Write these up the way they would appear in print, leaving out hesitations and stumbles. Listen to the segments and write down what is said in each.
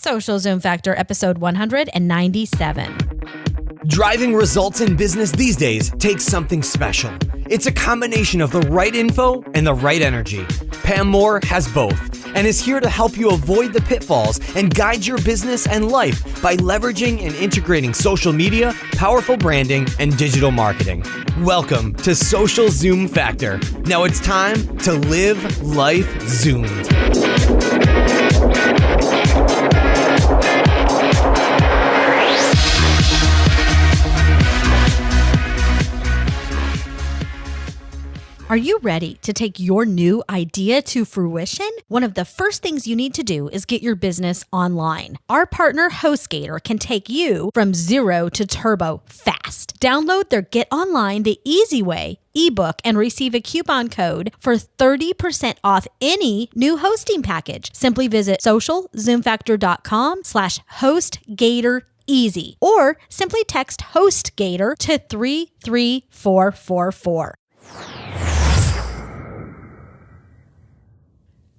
Social Zoom Factor, episode 197. Driving results in business these days takes something special. It's a combination of the right info and the right energy. Pam Moore has both and is here to help you avoid the pitfalls and guide your business and life by leveraging and integrating social media, powerful branding, and digital marketing. Welcome to Social Zoom Factor. Now it's time to live life zoomed. Are you ready to take your new idea to fruition? One of the first things you need to do is get your business online. Our partner HostGator can take you from zero to turbo fast. Download their Get Online the Easy Way ebook and receive a coupon code for 30% off any new hosting package. Simply visit socialzoomfactor.com/HostGatorEasy or simply text HostGator to 33444.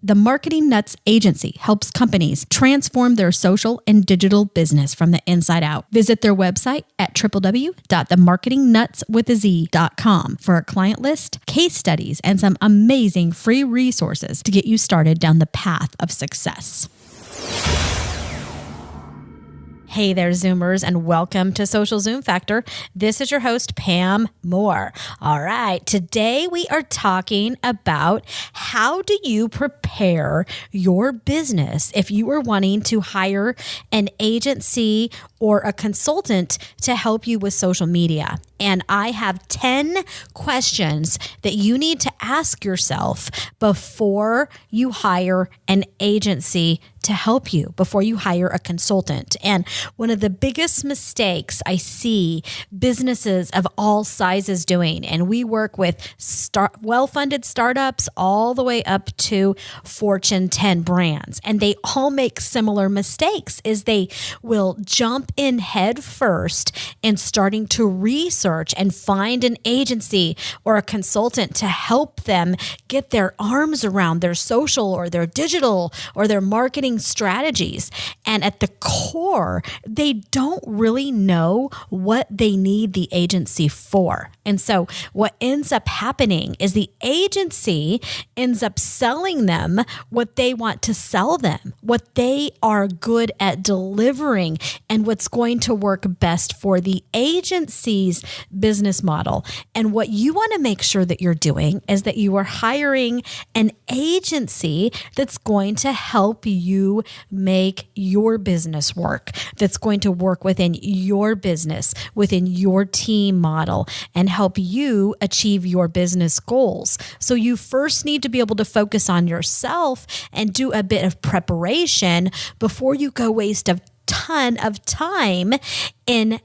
The Marketing Nuts Agency helps companies transform their social and digital business from the inside out. Visit their website at www.themarketingnutswithaz.com for a client list, case studies, and some amazing free resources to get you started down the path of success. Hey there, Zoomers, and welcome to Social Zoom Factor. This is your host, Pam Moore. All right, today we are talking about how do you prepare your business if you are wanting to hire an agency or a consultant to help you with social media. And I have 10 questions that you need to ask yourself before you hire an agency to help you, before you hire a consultant. And one of the biggest mistakes I see businesses of all sizes doing, and we work with well-funded startups all the way up to Fortune 10 brands, and they all make similar mistakes, is they will jump in head first in starting to research and find an agency or a consultant to help them get their arms around their social or their digital or their marketing strategies. And at the core, they don't really know what they need the agency for. And so what ends up happening is the agency ends up selling them what they want to sell them, what they are good at delivering, and what's going to work best for the agency's business model. And what you want to make sure that you're doing is that you are hiring an agency that's going to help you make your business work, that's going to work within your business, within your team model, and help you achieve your business goals. So you first need to be able to focus on yourself and do a bit of preparation before you go waste a ton of time in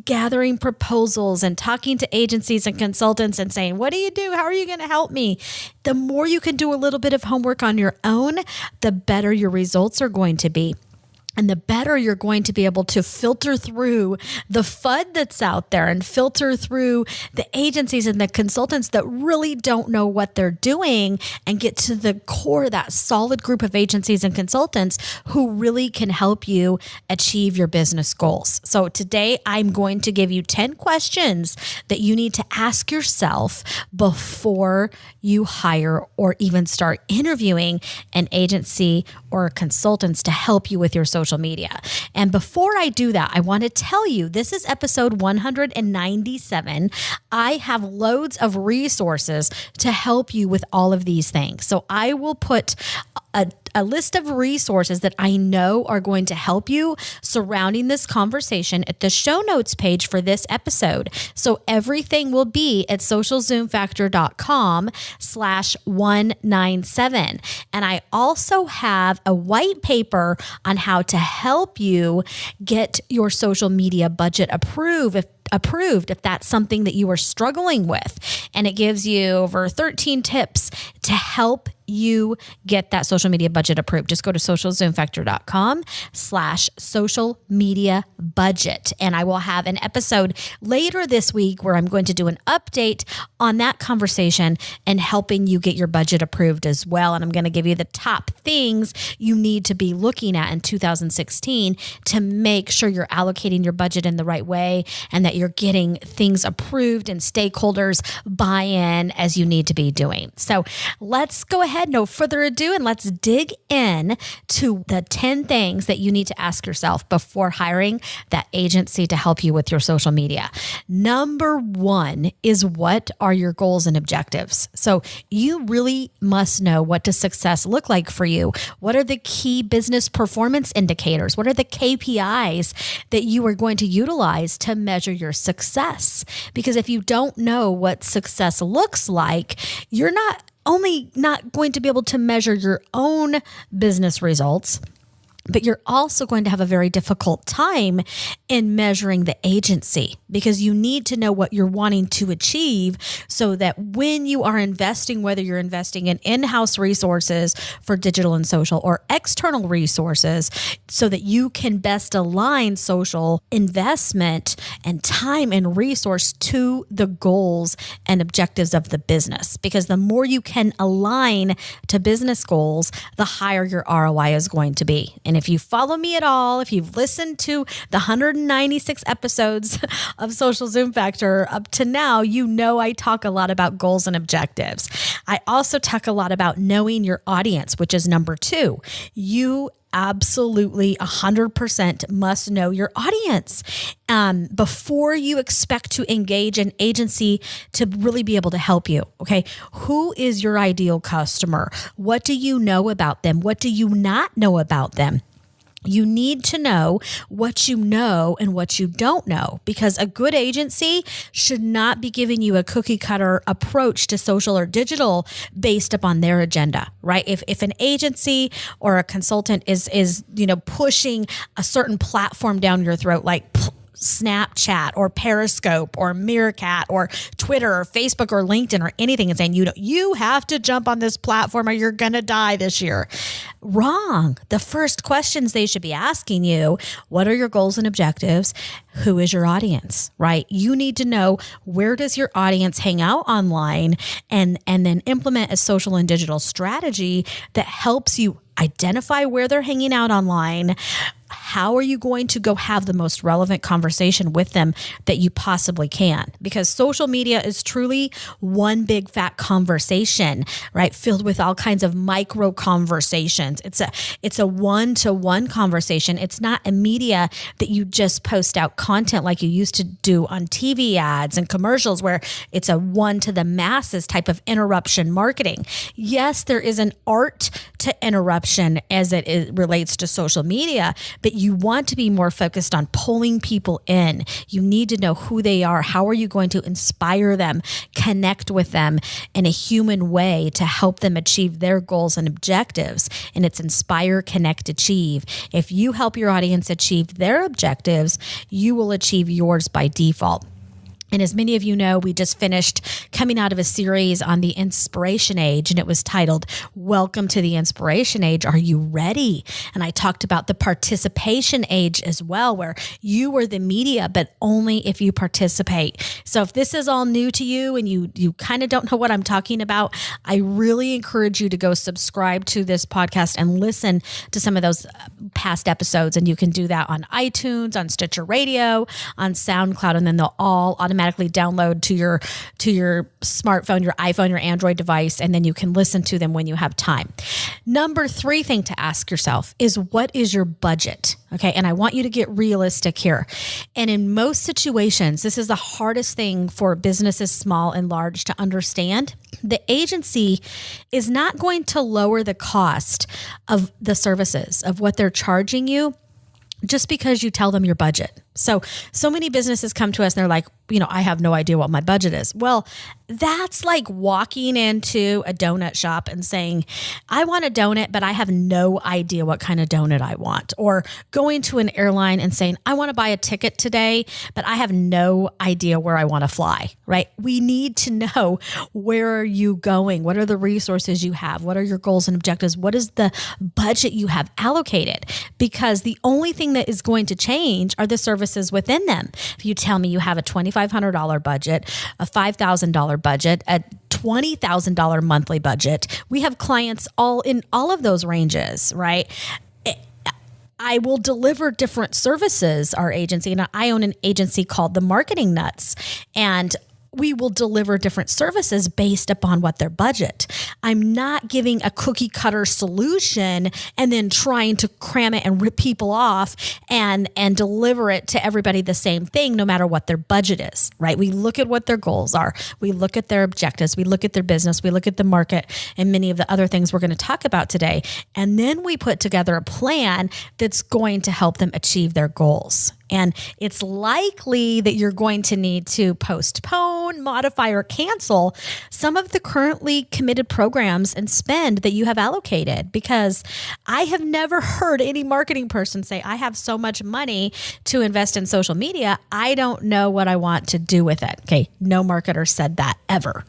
gathering proposals and talking to agencies and consultants and saying, what do you do? How are you going to help me? The more you can do a little bit of homework on your own, the better your results are going to be. And the better you're going to be able to filter through the FUD that's out there and filter through the agencies and the consultants that really don't know what they're doing and get to the core, that solid group of agencies and consultants who really can help you achieve your business goals. So today I'm going to give you 10 questions that you need to ask yourself before you hire or even start interviewing an agency or consultants to help you with your social media. And before I do that, I want to tell you, this is episode 197. I have loads of resources to help you with all of these things. So I will put a list of resources that I know are going to help you surrounding this conversation at the show notes page for this episode. So everything will be at socialzoomfactor.com/197. And I also have a white paper on how to help you get your social media budget approved approved if that's something that you are struggling with. And it gives you over 13 tips to help you get that social media budget approved. Just go to socialzoomfactor.com/social media budget. And I will have an episode later this week where I'm going to do an update on that conversation and helping you get your budget approved as well. And I'm going to give you the top things you need to be looking at in 2016 to make sure you're allocating your budget in the right way and that you're getting things approved and stakeholders buy-in as you need to be doing. So let's go ahead, no further ado, and let's dig in to the 10 things that you need to ask yourself before hiring that agency to help you with your social media. Number one is, what are your goals and objectives? So you really must know what does success look like for you. What are the key business performance indicators? What are the KPIs that you are going to utilize to measure your success? Because if you don't know what success looks like, you're not only not going to be able to measure your own business results, but you're also going to have a very difficult time in measuring the agency, because you need to know what you're wanting to achieve so that when you are investing, whether you're investing in in-house resources for digital and social or external resources, so that you can best align social investment and time and resource to the goals and objectives of the business. Because the more you can align to business goals, the higher your ROI is going to be. And if you follow me at all, if you've listened to the 196 episodes of Social Zoom Factor up to now, you know I talk a lot about goals and objectives. I also talk a lot about knowing your audience, which is number 2. You absolutely 100% must know your audience before you expect to engage an agency to really be able to help you. Okay. Who is your ideal customer? What do you know about them? What do you not know about them? You need to know what you know and what you don't know, because a good agency should not be giving you a cookie cutter approach to social or digital based upon their agenda, right? If an agency or a consultant is pushing a certain platform down your throat, like Snapchat or Periscope or Meerkat or Twitter or Facebook or LinkedIn or anything, and saying, you have to jump on this platform or you're going to die this year. Wrong. The first questions they should be asking you, what are your goals and objectives? Who is your audience, right? You need to know, where does your audience hang out online, and then implement a social and digital strategy that helps you identify where they're hanging out online. How are you going to go have the most relevant conversation with them that you possibly can? Because social media is truly one big fat conversation, right? Filled with all kinds of micro conversations. It's a one-to-one conversation. It's not a media that you just post out content like you used to do on TV ads and commercials, where it's a one to the masses type of interruption marketing. Yes, there is an art to interruption as it relates to social media, but you want to be more focused on pulling people in. You need to know who they are. How are you going to inspire them, connect with them in a human way to help them achieve their goals and objectives? And it's inspire, connect, achieve. If you help your audience achieve their objectives, you will achieve yours by default. And as many of you know, we just finished coming out of a series on the inspiration age, and it was titled, Welcome to the Inspiration Age. Are you ready? And I talked about the participation age as well, where you are the media, but only if you participate. So if this is all new to you and you kind of don't know what I'm talking about, I really encourage you to go subscribe to this podcast and listen to some of those past episodes. And you can do that on iTunes, on Stitcher Radio, on SoundCloud, and then they'll all automatically download to your smartphone, your iPhone, your Android device, and then you can listen to them when you have time. Number 3 thing to ask yourself is, what is your budget? Okay, and I want you to get realistic here. And in most situations, this is the hardest thing for businesses, small and large, to understand. The agency is not going to lower the cost of the services, of what they're charging you, just because you tell them your budget. So many businesses come to us and they're like, I have no idea what my budget is. Well, that's like walking into a donut shop and saying, I want a donut, but I have no idea what kind of donut I want. Or going to an airline and saying, I want to buy a ticket today, but I have no idea where I want to fly, right? We need to know, where are you going? What are the resources you have? What are your goals and objectives? What is the budget you have allocated? Because the only thing that is going to change are the services within them. If you tell me you have a $2,500 budget, a $5,000 budget, a $20,000 monthly budget, we have clients all in all of those ranges, right? I will deliver different services, our agency, and I own an agency called The Marketing Nuts, and we will deliver different services based upon what their budget. I'm not giving a cookie cutter solution and then trying to cram it and rip people off and deliver it to everybody the same thing, no matter what their budget is, right? We look at what their goals are. We look at their objectives. We look at their business. We look at the market and many of the other things we're going to talk about today. And then we put together a plan that's going to help them achieve their goals. And it's likely that you're going to need to postpone, modify, or cancel some of the currently committed programs and spend that you have allocated, because I have never heard any marketing person say, I have so much money to invest in social media, I don't know what I want to do with it. Okay, no marketer said that ever.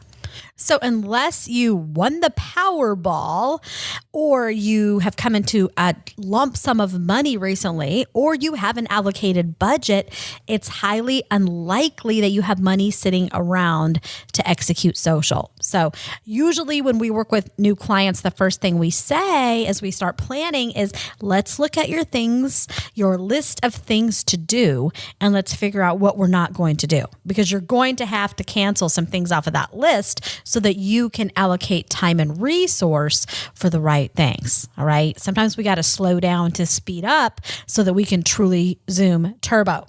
So unless you won the Powerball, or you have come into a lump sum of money recently, or you have an allocated budget, it's highly unlikely that you have money sitting around to execute social. So usually when we work with new clients, the first thing we say as we start planning is, let's look at your things, your list of things to do, and let's figure out what we're not going to do, because you're going to have to cancel some things off of that list so that you can allocate time and resource for the right things. All right. Sometimes we got to slow down to speed up so that we can truly zoom turbo.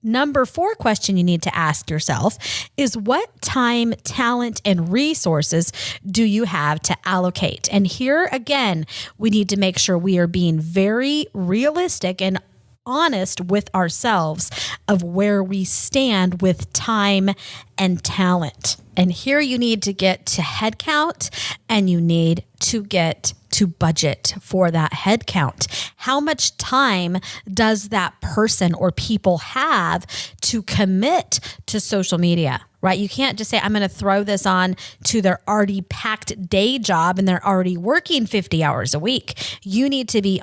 Number 4 question you need to ask yourself is, what time, talent, and resources do you have to allocate? And here again, we need to make sure we are being very realistic and honest with ourselves of where we stand with time and talent. And here you need to get to head count, and you need to get to budget for that head count. How much time does that person or people have to commit to social media? Right? You can't just say, I'm going to throw this on to their already packed day job and they're already working 50 hours a week. You need to be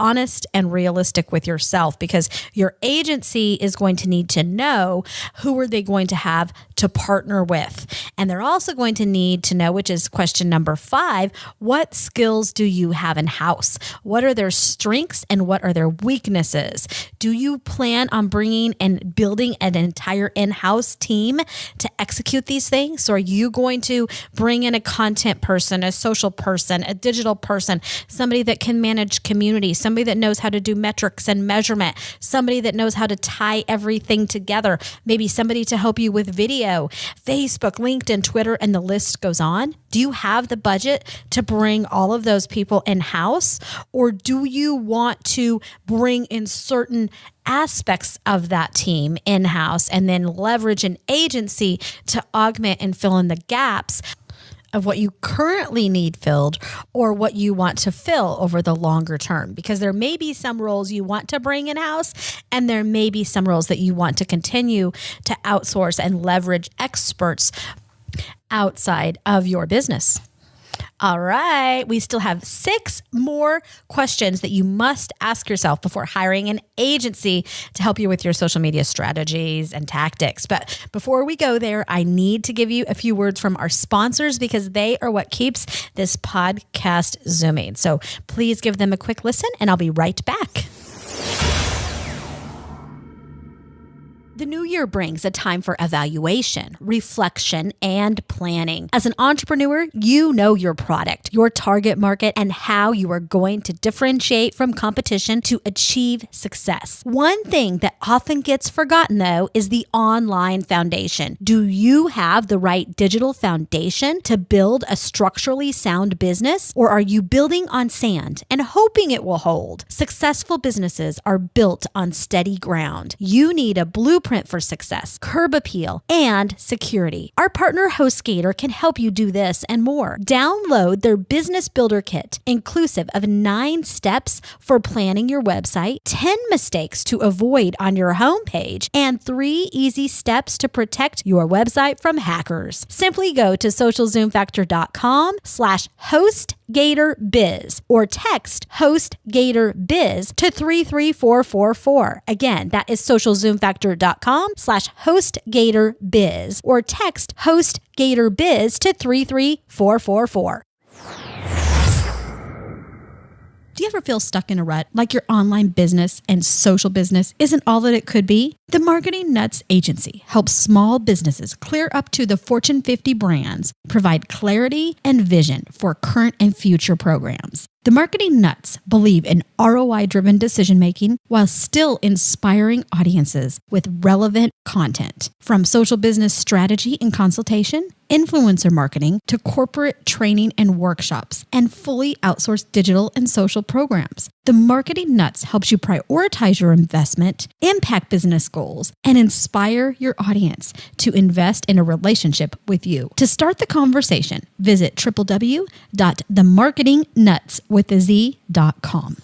honest and realistic with yourself, because your agency is going to need to know who are they going to have to partner with. And they're also going to need to know, which is question number 5, what skills do you have in house? What are their strengths and what are their weaknesses? Do you plan on bringing and building an entire in-house team to execute these things? Or are you going to bring in a content person, a social person, a digital person, somebody that can manage community, somebody that knows how to do metrics and measurement, somebody that knows how to tie everything together, maybe somebody to help you with video, Facebook, LinkedIn, Twitter, and the list goes on? Do you have the budget to bring all of those people in-house? Or do you want to bring in certain aspects of that team in-house and then leverage an agency to augment and fill in the gaps of what you currently need filled or what you want to fill over the longer term? Because there may be some roles you want to bring in-house, and there may be some roles that you want to continue to outsource and leverage experts outside of your business. All right, we still have 6 more questions that you must ask yourself before hiring an agency to help you with your social media strategies and tactics. But before we go there, I need to give you a few words from our sponsors, because they are what keeps this podcast zooming. So please give them a quick listen, and I'll be right back. The new year brings a time for evaluation, reflection, and planning. As an entrepreneur, you know your product, your target market, and how you are going to differentiate from competition to achieve success. One thing that often gets forgotten, though, is the online foundation. Do you have the right digital foundation to build a structurally sound business, or are you building on sand and hoping it will hold? Successful businesses are built on steady ground. You need a blueprint for success, curb appeal, and security. Our partner HostGator can help you do this and more. Download their Business Builder Kit, inclusive of 9 steps for planning your website, 10 mistakes to avoid on your homepage, and 3 easy steps to protect your website from hackers. Simply go to socialzoomfactor.com/HostGatorBiz or text HostGatorBiz to 33444. Again, that is socialzoomfactor.com/HostGatorBiz or text HostGatorBiz to 33444. Do you ever feel stuck in a rut, like your online business and social business isn't all that it could be? The Marketing Nuts Agency helps small businesses clear up to the Fortune 50 brands, provide clarity and vision for current and future programs. The Marketing Nuts believe in ROI-driven decision-making while still inspiring audiences with relevant content. From social business strategy and consultation, influencer marketing, to corporate training and workshops, and fully outsourced digital and social programs. The Marketing Nuts helps you prioritize your investment, impact business goals, and inspire your audience to invest in a relationship with you. To start the conversation, visit www.themarketingnuts.com.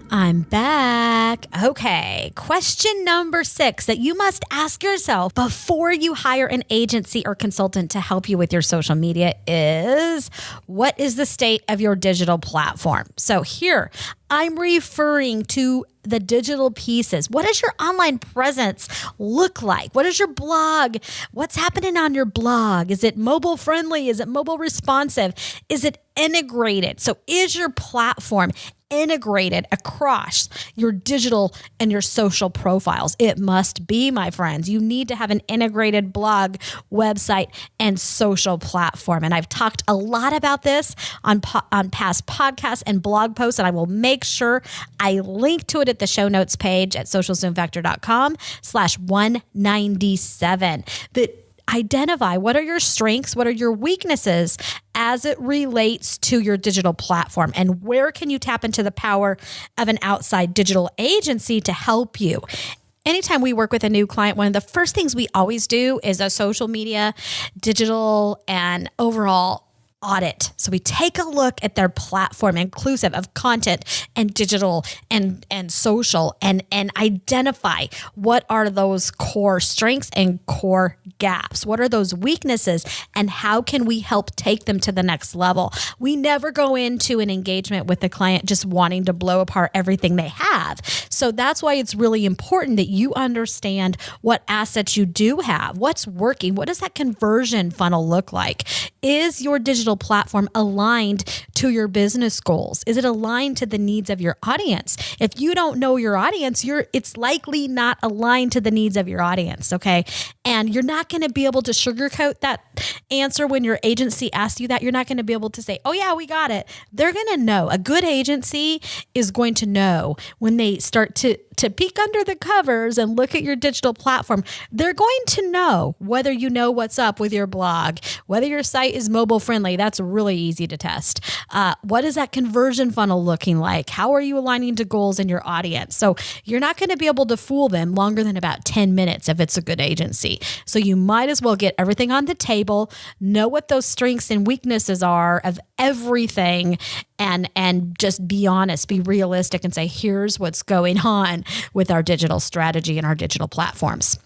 I'm back. Okay, question number 6 that you must ask yourself before you hire an agency or consultant to help you with your social media is, what is the state of your digital platform? So here, I'm referring to the digital pieces. What does your online presence look like? What is your blog? What's happening on your blog? Is it mobile friendly? Is it mobile responsive? Is it integrated? So is your platform integrated across your digital and your social profiles? It must be, my friends. You need to have an integrated blog, website, and social platform. And I've talked a lot about this on past podcasts and blog posts, and I will make sure I link to it at the show notes page at socialzoomfactor.com/197. But identify what are your strengths, what are your weaknesses as it relates to your digital platform, and where can you tap into the power of an outside digital agency to help you. Anytime we work with a new client, one of the first things we always do is a social media, digital, and overall audit. So we take a look at their platform, inclusive of content and digital and social, and identify what are those core strengths and core gaps. What are those weaknesses, and how can we help take them to the next level? We never go into an engagement with the client just wanting to blow apart everything they have. So that's why it's really important that you understand what assets you do have, what's working, what does that conversion funnel look like? Is your digital platform aligned to your business goals? Is it aligned to the needs of your audience? If you don't know your audience, it's likely not aligned to the needs of your audience, okay? And you're not going to be able to sugarcoat that answer when your agency asks you that. You're not going to be able to say, oh yeah, we got it. They're going to know. A good agency is going to know when they start to peek under the covers and look at your digital platform. They're going to know whether you know what's up with your blog, whether your site is mobile friendly. That's really easy to test. What is that conversion funnel looking like? How are you aligning to goals in your audience? So you're not going to be able to fool them longer than about 10 minutes if it's a good agency. So you might as well get everything on the table, know what those strengths and weaknesses are of everything, and just be honest, be realistic, and say, here's what's going on with our digital strategy and our digital platforms.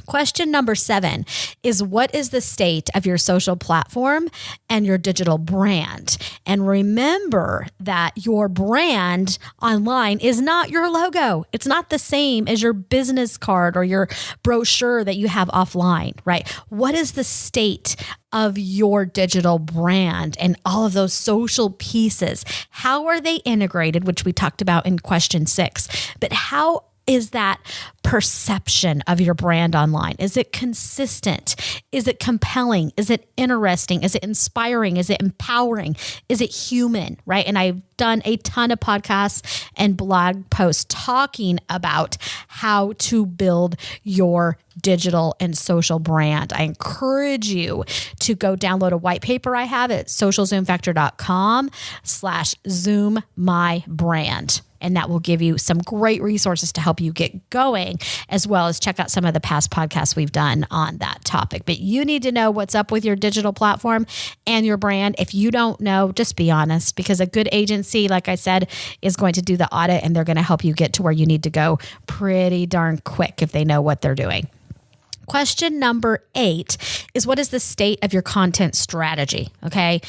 Question number 7 is, what is the state of your social platform and your digital brand? And remember that your brand online is not your logo. It's not the same as your business card or your brochure that you have offline, right? What is the state of your digital brand and all of those social pieces? How are they integrated, which we talked about in question 6, but how is that perception of your brand online? Is it consistent? Is it compelling? Is it interesting? Is it inspiring? Is it empowering? Is it human, right? And I've done a ton of podcasts and blog posts talking about how to build your digital and social brand. I encourage you to go download a white paper I have at socialzoomfactor.com/ZoomMyBrand. And that will give you some great resources to help you get going, as well as check out some of the past podcasts we've done on that topic. But you need to know what's up with your digital platform and your brand. If you don't know, just be honest, because a good agency, like I said, is going to do the audit and they're going to help you get to where you need to go pretty darn quick if they know what they're doing. Question number 8 is, what is the state of your content strategy? Okay.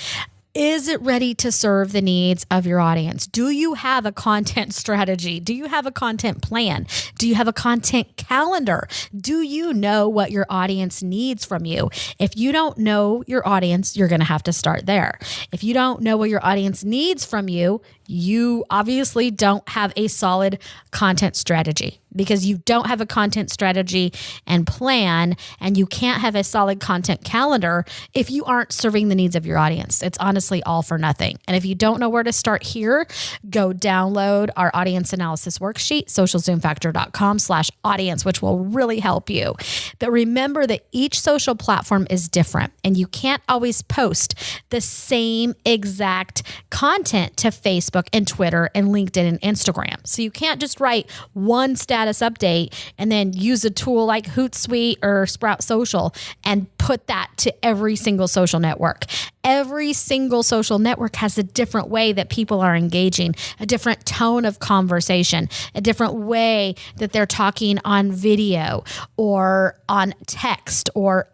Is it ready to serve the needs of your audience? Do you have a content strategy? Do you have a content plan? Do you have a content calendar? Do you know what your audience needs from you? If you don't know your audience, you're going to have to start there. If you don't know what your audience needs from you, you obviously don't have a solid content strategy, because you don't have a content strategy and plan, and you can't have a solid content calendar if you aren't serving the needs of your audience. It's honestly all for nothing. And if you don't know where to start here, go download our audience analysis worksheet, socialzoomfactor.com/audience, which will really help you. But remember that each social platform is different, and you can't always post the same exact content to Facebook and Twitter and LinkedIn and Instagram. So you can't just write one status update and then use a tool like Hootsuite or Sprout Social and put that to every single social network. Every single social network has a different way that people are engaging, a different tone of conversation, a different way that they're talking on video or on text or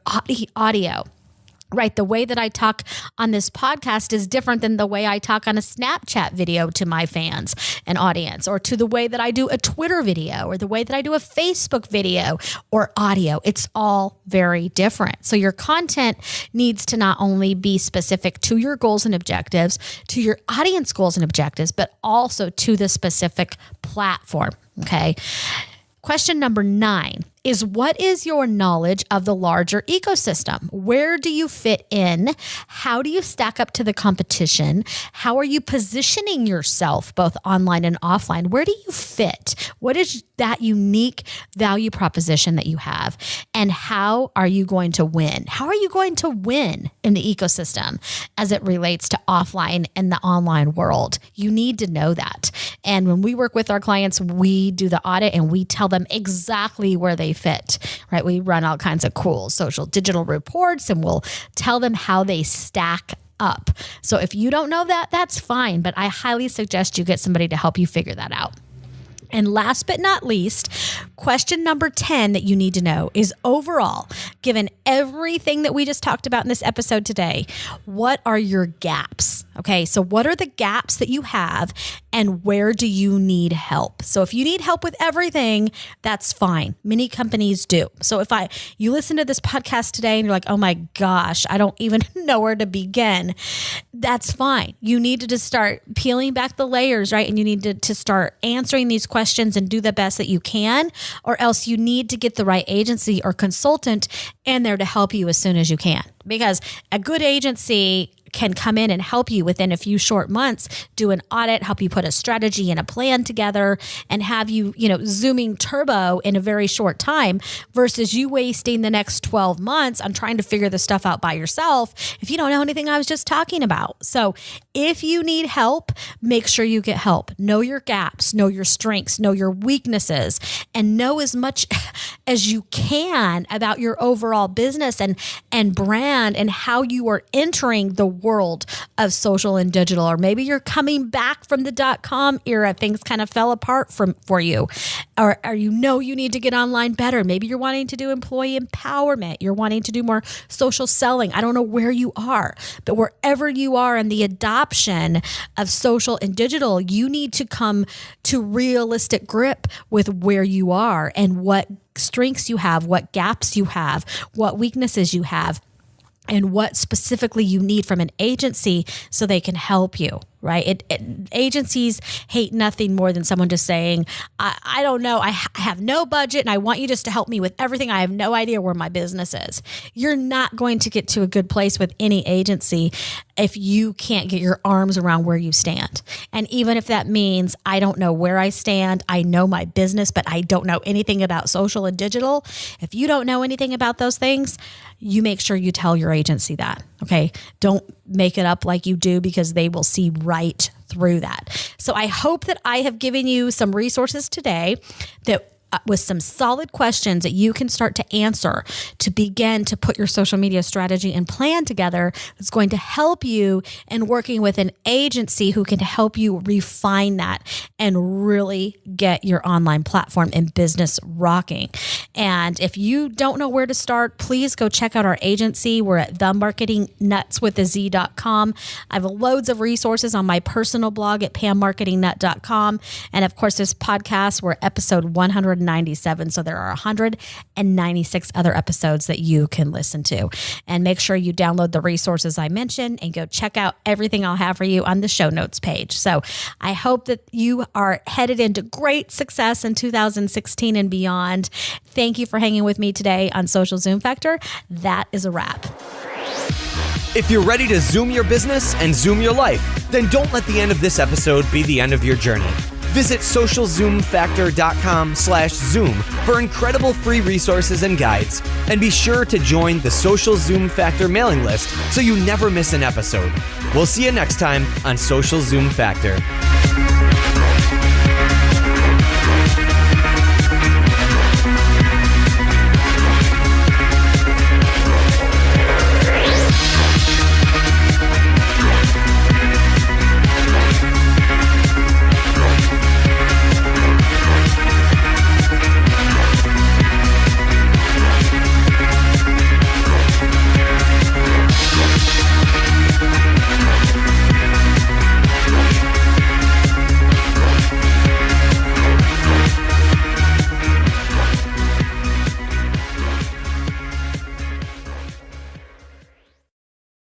audio. Right? The way that I talk on this podcast is different than the way I talk on a Snapchat video to my fans and audience, or to the way that I do a Twitter video, or the way that I do a Facebook video or audio. It's all very different. So your content needs to not only be specific to your goals and objectives, to your audience goals and objectives, but also to the specific platform. Okay. Question number 9 is, what is your knowledge of the larger ecosystem? Where do you fit in? How do you stack up to the competition? How are you positioning yourself both online and offline? Where do you fit? What is that unique value proposition that you have? And how are you going to win? How are you going to win in the ecosystem as it relates to offline and the online world? You need to know that. And when we work with our clients, we do the audit and we tell them exactly where they fit, right? We run all kinds of cool social digital reports and we'll tell them how they stack up. So if you don't know that, that's fine, but I highly suggest you get somebody to help you figure that out. And last but not least, question number 10 that you need to know is, overall, given everything that we just talked about in this episode today, what are your gaps? Okay, so what are the gaps that you have and where do you need help? So if you need help with everything, that's fine. Many companies do. So if you listen to this podcast today and you're like, oh my gosh, I don't even know where to begin, that's fine. You need to just start peeling back the layers, right? And you need to start answering these questions and do the best that you can, or else you need to get the right agency or consultant in there to help you as soon as you can. Because a good agency can come in and help you within a few short months, do an audit, help you put a strategy and a plan together, and have you, zooming turbo in a very short time, versus you wasting the next 12 months on trying to figure this stuff out by yourself if you don't know anything I was just talking about. So if you need help, make sure you get help. Know your gaps, know your strengths, know your weaknesses, and know as much as you can about your overall business and brand and how you are entering the world of social and digital. Or maybe you're coming back from the .com era. Things kind of fell apart for you. Or you need to get online better. Maybe you're wanting to do employee empowerment. You're wanting to do more social selling. I don't know where you are, but wherever you are in the adoption of social and digital, you need to come to realistic grip with where you are and what strengths you have, what gaps you have, what weaknesses you have, and what specifically you need from an agency so they can help you, right? Agencies hate nothing more than someone just saying, I don't know, I have no budget and I want you just to help me with everything. I have no idea where my business is. You're not going to get to a good place with any agency if you can't get your arms around where you stand. And even if that means I don't know where I stand, I know my business, but I don't know anything about social and digital. If you don't know anything about those things, you make sure you tell your agency that, okay? Don't make it up like you do, because they will see right through that. So I hope that I have given you some resources today that with some solid questions that you can start to answer to begin to put your social media strategy and plan together that's going to help you in working with an agency who can help you refine that and really get your online platform and business rocking. And if you don't know where to start, please go check out our agency. We're at themarketingnuts.com. I have loads of resources on my personal blog at pammarketingnut.com. And of course, this podcast, we're episode 197. So there are 196 other episodes that you can listen to. And make sure you download the resources I mentioned and go check out everything I'll have for you on the show notes page. So I hope that you are headed into great success in 2016 and beyond. Thank you for hanging with me today on Social Zoom Factor. That is a wrap. If you're ready to Zoom your business and Zoom your life, then don't let the end of this episode be the end of your journey. Visit socialzoomfactor.com/Zoom for incredible free resources and guides. And be sure to join the Social Zoom Factor mailing list so you never miss an episode. We'll see you next time on Social Zoom Factor.